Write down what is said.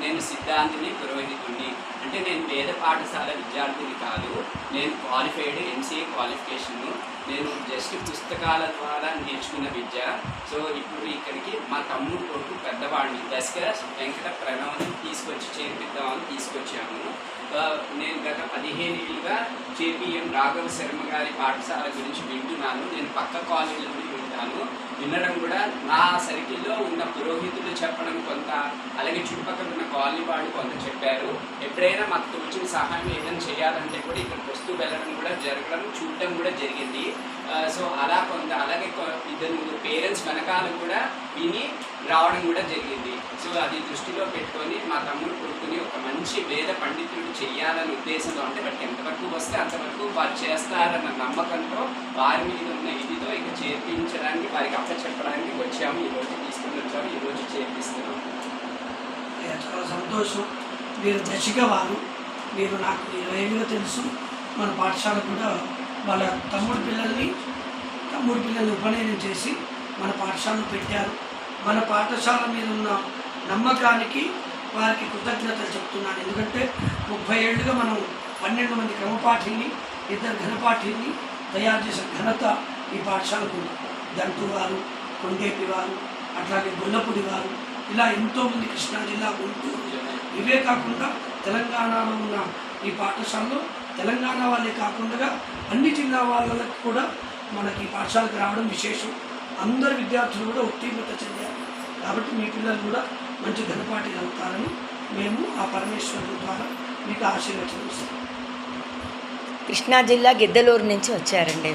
నేను సిద్ధాంతిని, పురోహితుడిని. అంటే నేను వేద పాఠశాల విద్యార్థిని కాదు, నేను క్వాలిఫైడ్ ఎంసీఏ క్వాలిఫికేషను. నేను జస్ట్ పుస్తకాల ద్వారా నేర్చుకున్న విద్య. సో ఇప్పుడు ఇక్కడికి మా తమ్ముడు కొడుకు పెద్దవాడిని దశక వెంకట ప్రణవ్ని తీసుకొచ్చి చేర్పిద్దామని తీసుకొచ్చాము. నేను గత 15 ఏళ్ళుగా జేపీఎం రాఘవ శర్మ గారి పాఠశాల గురించి వింటున్నాను. నేను పక్క కాలేజీల నుండి వింటాను. వినడం కూడా నా సర్కిల్లో ఉన్న పురోహితులు చెప్పడం కొంత, అలాగే చుట్టుపక్కల ఉన్న కాలనీ వాళ్ళు కొంత చెప్పారు. ఎప్పుడైనా మాకు తోచిన సహాయం ఏదైనా చేయాలంటే కూడా ఇక్కడికి వస్తూ వెళ్ళడం కూడా జరగడం, చూడడం కూడా జరిగింది. సో అలా కొంత, అలాగే 2 పేరెంట్స్ వెనకాల కూడా విని రావడం కూడా జరిగింది. సో అది దృష్టిలో పెట్టుకొని మా తమ్ముడు కొడుకుని ఒక మంచి వేద పండితుడు చేయాలనే ఉద్దేశంతో, అంటే వాటికి ఎంతవరకు వస్తే అంతవరకు వారు చేస్తారన్న నమ్మకంతో, వారి మీద ఉన్న ఇదితో ఇక చేర్పించడానికి, వారికి చెప్పడానికి వచ్చాము. ఈరోజు తీసుకుని వచ్చాము, ఈరోజు చేర్పిస్తున్నాము. చాలా సంతోషం. మీరు దశిక వారు, మీరు నాకు 20 ఏళ్ళుగా తెలుసు. మన పాఠశాల కూడా వాళ్ళ తమ్ముడు పిల్లల్ని ఉపనయనం చేసి మన పాఠశాలను పెట్టారు. మన పాఠశాల మీద ఉన్న నమ్మకానికి వారికి కృతజ్ఞతలు చెప్తున్నాను. ఎందుకంటే 30 ఏళ్ళుగా మనం 12 మంది క్రమపాఠిని, 2 ఘనపాఠిని తయారు చేసిన ఘనత ఈ పాఠశాలకు. దంటు వారు, కొండేపి వారు, అట్లాగే గొల్లపూడి వారు, ఇలా ఎంతోమంది కృష్ణా జిల్లా, గుంటూరు, ఇవే కాకుండా తెలంగాణలో ఉన్న ఈ పాఠశాలలో తెలంగాణ వాళ్ళే కాకుండా అన్ని జిల్లా వాళ్ళకి కూడా మనకి ఈ పాఠశాలకు రావడం విశేషం. అందరు విద్యార్థులు కూడా ఉత్తీర్ణత చెందారు. కాబట్టి మీ పిల్లలు కూడా మంచి ఘనపాఠి అవుతారని మేము ఆ పరమేశ్వరుడు ద్వారా మీకు ఆశీర్వచనం ఇస్తాం. కృష్ణా జిల్లా గిద్దలూరు నుంచి వచ్చారండి.